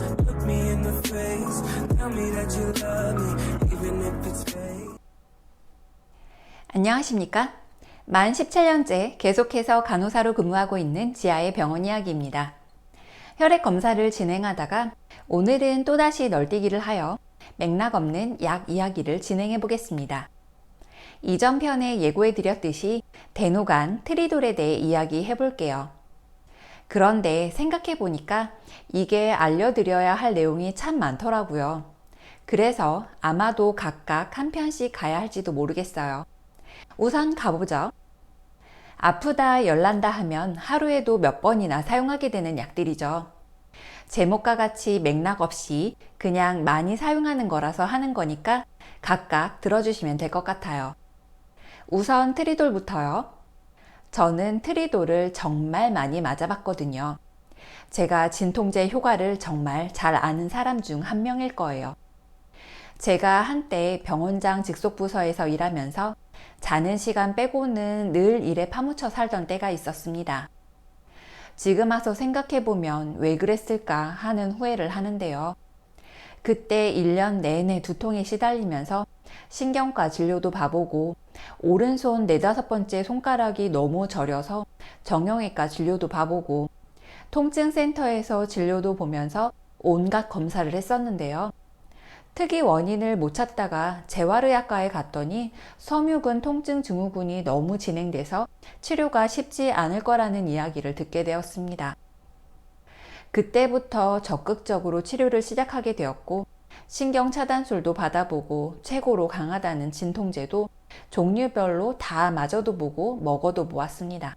Look me in the face, tell me that you love me, even if it's fake. 안녕하십니까? 만 17년째 계속해서 간호사로 근무하고 있는 지아의 병원 이야기입니다. 혈액 검사를 진행하다가 오늘은 또다시 널뛰기를 하여 맥락 없는 약 이야기를 진행해 보겠습니다. 이전 편에 예고해 드렸듯이 데노간, 트리돌에 대해 이야기해 볼게요. 그런데 생각해 보니까 이게 알려드려야 할 내용이 참 많더라고요. 그래서 아마도 각각 한 편씩 가야 할지도 모르겠어요. 우선 가보죠. 아프다, 열난다 하면 하루에도 몇 번이나 사용하게 되는 약들이죠. 제목과 같이 맥락 없이 그냥 많이 사용하는 거라서 하는 거니까 각각 들어주시면 될 것 같아요. 우선 트리돌부터요. 저는 트리돌을 정말 많이 맞아봤거든요. 제가 진통제 효과를 정말 잘 아는 사람 중 한 명일 거예요. 제가 한때 병원장 직속부서에서 일하면서 자는 시간 빼고는 늘 일에 파묻혀 살던 때가 있었습니다. 지금 와서 생각해보면 왜 그랬을까 하는 후회를 하는데요. 그때 1년 내내 두통에 시달리면서 신경과 진료도 봐보고 오른손 4-5번째 손가락이 너무 저려서 정형외과 진료도 봐보고 통증센터에서 진료도 보면서 온갖 검사를 했었는데요. 특이 원인을 못 찾다가 재활의학과에 갔더니 섬유근 통증 증후군이 너무 진행돼서 치료가 쉽지 않을 거라는 이야기를 듣게 되었습니다. 그때부터 적극적으로 치료를 시작하게 되었고 신경 차단술도 받아보고 최고로 강하다는 진통제도 종류별로 다 맞아도 보고 먹어도 보았습니다.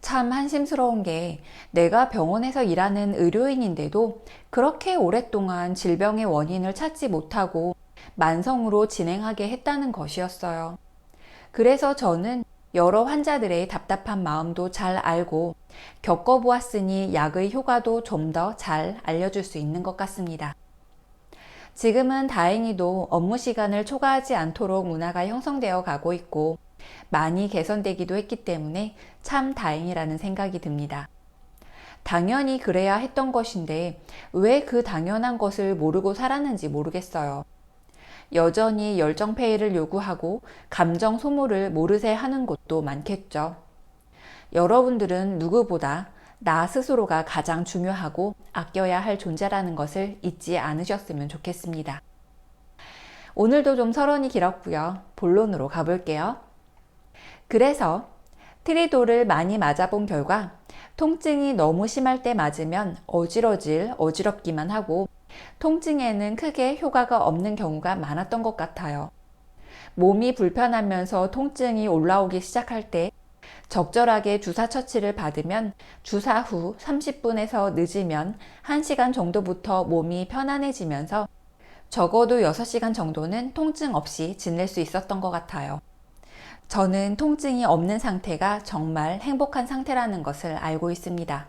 참 한심스러운 게 내가 병원에서 일하는 의료인인데도 그렇게 오랫동안 질병의 원인을 찾지 못하고 만성으로 진행하게 했다는 것이었어요. 그래서 저는 여러 환자들의 답답한 마음도 잘 알고 겪어보았으니 약의 효과도 좀 더 잘 알려줄 수 있는 것 같습니다. 지금은 다행히도 업무 시간을 초과하지 않도록 문화가 형성되어 가고 있고 많이 개선되기도 했기 때문에 참 다행이라는 생각이 듭니다. 당연히 그래야 했던 것인데 왜 그 당연한 것을 모르고 살았는지 모르겠어요. 여전히 열정페이를 요구하고 감정 소모를 모르쇠 하는 곳도 많겠죠. 여러분들은 누구보다 나 스스로가 가장 중요하고 아껴야 할 존재라는 것을 잊지 않으셨으면 좋겠습니다. 오늘도 좀 서론이 길었고요. 본론으로 가볼게요. 그래서 트리돌을 많이 맞아본 결과 통증이 너무 심할 때 맞으면 어지럽기만 하고 통증에는 크게 효과가 없는 경우가 많았던 것 같아요. 몸이 불편하면서 통증이 올라오기 시작할 때 적절하게 주사 처치를 받으면 주사 후 30분에서 늦으면 1시간 정도부터 몸이 편안해지면서 적어도 6시간 정도는 통증 없이 지낼 수 있었던 것 같아요. 저는 통증이 없는 상태가 정말 행복한 상태라는 것을 알고 있습니다.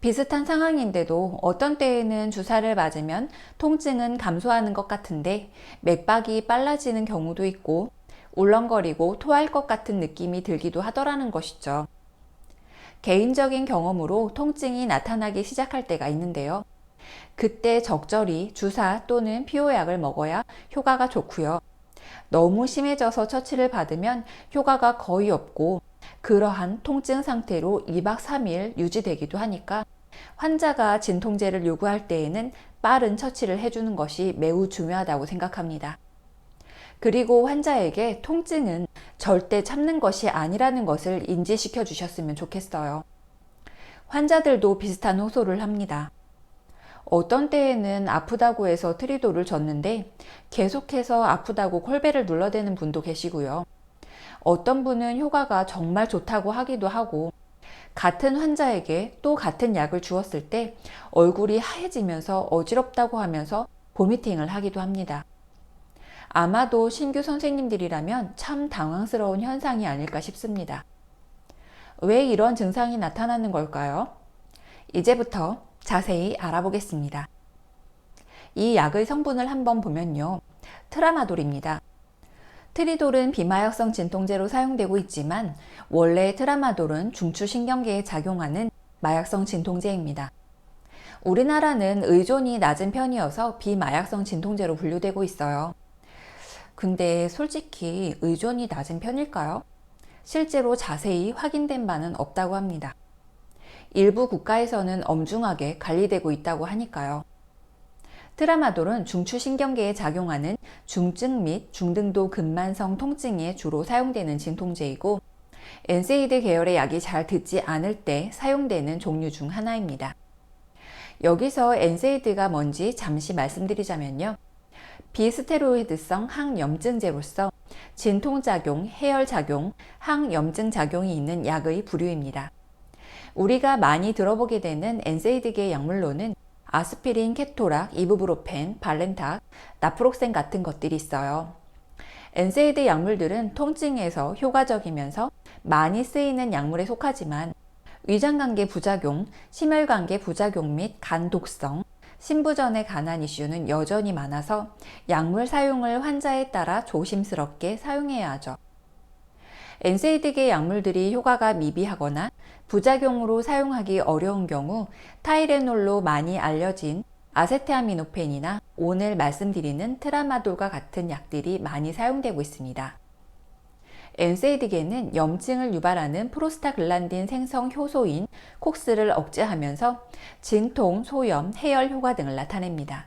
비슷한 상황인데도 어떤 때에는 주사를 맞으면 통증은 감소하는 것 같은데 맥박이 빨라지는 경우도 있고 울렁거리고 토할 것 같은 느낌이 들기도 하더라는 것이죠. 개인적인 경험으로 통증이 나타나기 시작할 때가 있는데요. 그때 적절히 주사 또는 피호약을 먹어야 효과가 좋고요. 너무 심해져서 처치를 받으면 효과가 거의 없고 그러한 통증 상태로 2박 3일 유지되기도 하니까 환자가 진통제를 요구할 때에는 빠른 처치를 해주는 것이 매우 중요하다고 생각합니다. 그리고 환자에게 통증은 절대 참는 것이 아니라는 것을 인지시켜 주셨으면 좋겠어요. 환자들도 비슷한 호소를 합니다. 어떤 때에는 아프다고 해서 트리돌을 줬는데 계속해서 아프다고 콜베를 눌러대는 분도 계시고요. 어떤 분은 효과가 정말 좋다고 하기도 하고 같은 환자에게 또 같은 약을 주었을 때 얼굴이 하얘지면서 어지럽다고 하면서 보미팅을 하기도 합니다. 아마도 신규 선생님들이라면 참 당황스러운 현상이 아닐까 싶습니다. 왜 이런 증상이 나타나는 걸까요? 이제부터 자세히 알아보겠습니다. 이 약의 성분을 한번 보면요. 트라마돌입니다. 트리돌은 비마약성 진통제로 사용되고 있지만 원래 트라마돌은 중추신경계에 작용하는 마약성 진통제입니다. 우리나라는 의존이 낮은 편이어서 비마약성 진통제로 분류되고 있어요. 근데 솔직히 의존이 낮은 편일까요? 실제로 자세히 확인된 바는 없다고 합니다. 일부 국가에서는 엄중하게 관리되고 있다고 하니까요. 트라마돌은 중추신경계에 작용하는 중증 및 중등도 근만성 통증에 주로 사용되는 진통제이고 엔세이드 계열의 약이 잘 듣지 않을 때 사용되는 종류 중 하나입니다. 여기서 엔세이드가 뭔지 잠시 말씀드리자면요. 비스테로이드성 항염증제로서 진통작용, 해열작용, 항염증작용이 있는 약의 부류입니다. 우리가 많이 들어보게 되는 엔세이드계 약물로는 아스피린, 케토락, 이부브로펜, 발렌탁, 나프록센 같은 것들이 있어요. 엔세이드 약물들은 통증에서 효과적이면서 많이 쓰이는 약물에 속하지만 위장관계 부작용, 심혈관계 부작용 및 간 독성, 신부전에 관한 이슈는 여전히 많아서 약물 사용을 환자에 따라 조심스럽게 사용해야 하죠. 엔세이드계 약물들이 효과가 미비하거나 부작용으로 사용하기 어려운 경우 타이레놀로 많이 알려진 아세트아미노펜이나 오늘 말씀드리는 트라마돌과 같은 약들이 많이 사용되고 있습니다. 엔세이드계는 염증을 유발하는 프로스타글란딘 생성 효소인 콕스를 억제하면서 진통, 소염, 해열 효과 등을 나타냅니다.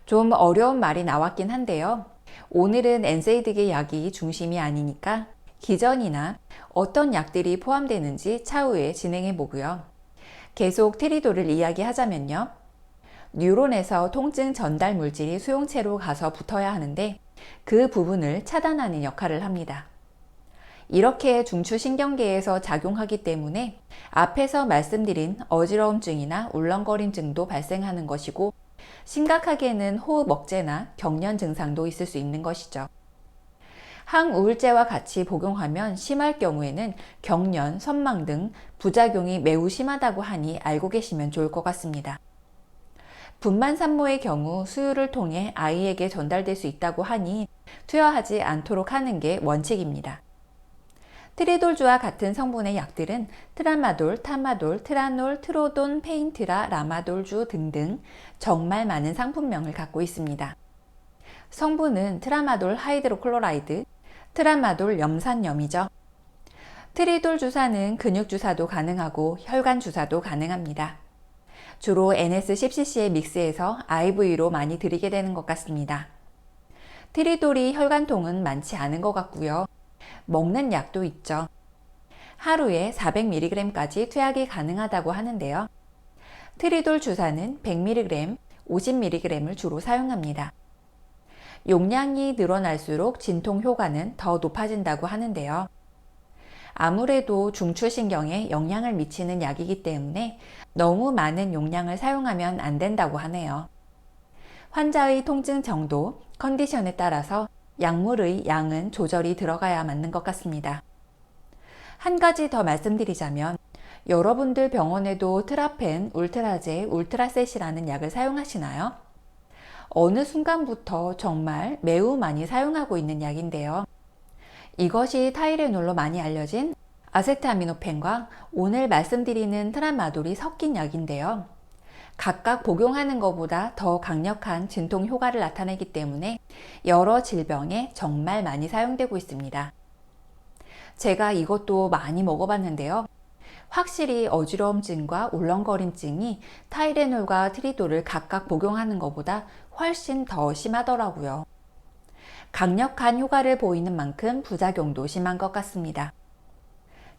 좀 어려운 말이 나왔긴 한데요. 오늘은 엔세이드계 약이 중심이 아니니까 기전이나 어떤 약들이 포함되는지 차후에 진행해 보고요. 계속 트리돌을 이야기하자면요. 뉴론에서 통증 전달 물질이 수용체로 가서 붙어야 하는데 그 부분을 차단하는 역할을 합니다. 이렇게 중추신경계에서 작용하기 때문에 앞에서 말씀드린 어지러움증이나 울렁거림증도 발생하는 것이고 심각하게는 호흡 억제나 경련 증상도 있을 수 있는 것이죠. 항우울제와 같이 복용하면 심할 경우에는 경련, 선망 등 부작용이 매우 심하다고 하니 알고 계시면 좋을 것 같습니다. 분만 산모의 경우 수유를 통해 아이에게 전달될 수 있다고 하니 투여하지 않도록 하는 게 원칙입니다. 트리돌주와 같은 성분의 약들은 트라마돌, 타마돌, 트라놀, 트로돈, 페인트라, 라마돌주 등등 정말 많은 상품명을 갖고 있습니다. 성분은 트라마돌 하이드로클로라이드, 트라마돌 염산염이죠. 트리돌 주사는 근육 주사도 가능하고 혈관 주사도 가능합니다. 주로 NS10cc의 믹스해서 IV로 많이 드리게 되는 것 같습니다. 트리돌이 혈관통은 많지 않은 것 같고요. 먹는 약도 있죠. 하루에 400mg까지 투약이 가능하다고 하는데요. 트리돌 주사는 100mg, 50mg을 주로 사용합니다. 용량이 늘어날수록 진통 효과는 더 높아진다고 하는데요. 아무래도 중추신경에 영향을 미치는 약이기 때문에 너무 많은 용량을 사용하면 안 된다고 하네요. 환자의 통증 정도, 컨디션에 따라서 약물의 양은 조절이 들어가야 맞는 것 같습니다. 한 가지 더 말씀드리자면 여러분들 병원에도 트라펜, 울트라제, 울트라셋이라는 약을 사용하시나요? 어느 순간부터 정말 매우 많이 사용하고 있는 약인데요. 이것이 타이레놀로 많이 알려진 아세트아미노펜과 오늘 말씀드리는 트라마돌이 섞인 약인데요. 각각 복용하는 것보다 더 강력한 진통 효과를 나타내기 때문에 여러 질병에 정말 많이 사용되고 있습니다. 제가 이것도 많이 먹어봤는데요. 확실히 어지러움증과 울렁거림증이 타이레놀과 트리돌을 각각 복용하는 것보다 훨씬 더 심하더라고요. 강력한 효과를 보이는 만큼 부작용도 심한 것 같습니다.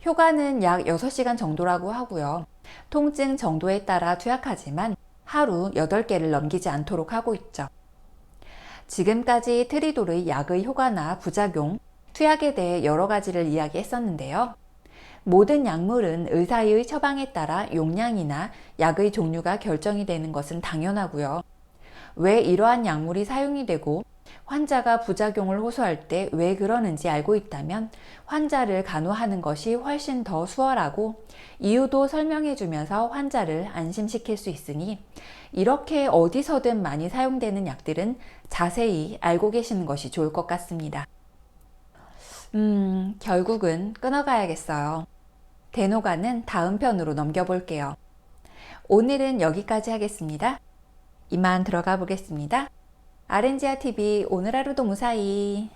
효과는 약 6시간 정도라고 하고요. 통증 정도에 따라 투약하지만 하루 8개를 넘기지 않도록 하고 있죠. 지금까지 트리돌의 약의 효과나 부작용, 투약에 대해 여러 가지를 이야기했었는데요. 모든 약물은 의사의 처방에 따라 용량이나 약의 종류가 결정이 되는 것은 당연하고요. 왜 이러한 약물이 사용이 되고 환자가 부작용을 호소할 때 왜 그러는지 알고 있다면 환자를 간호하는 것이 훨씬 더 수월하고 이유도 설명해 주면서 환자를 안심시킬 수 있으니 이렇게 어디서든 많이 사용되는 약들은 자세히 알고 계시는 것이 좋을 것 같습니다. 결국은 끊어가야겠어요. 대노가는 다음 편으로 넘겨볼게요. 오늘은 여기까지 하겠습니다. 이만 들어가 보겠습니다. 아렌지아 TV 오늘 하루도 무사히.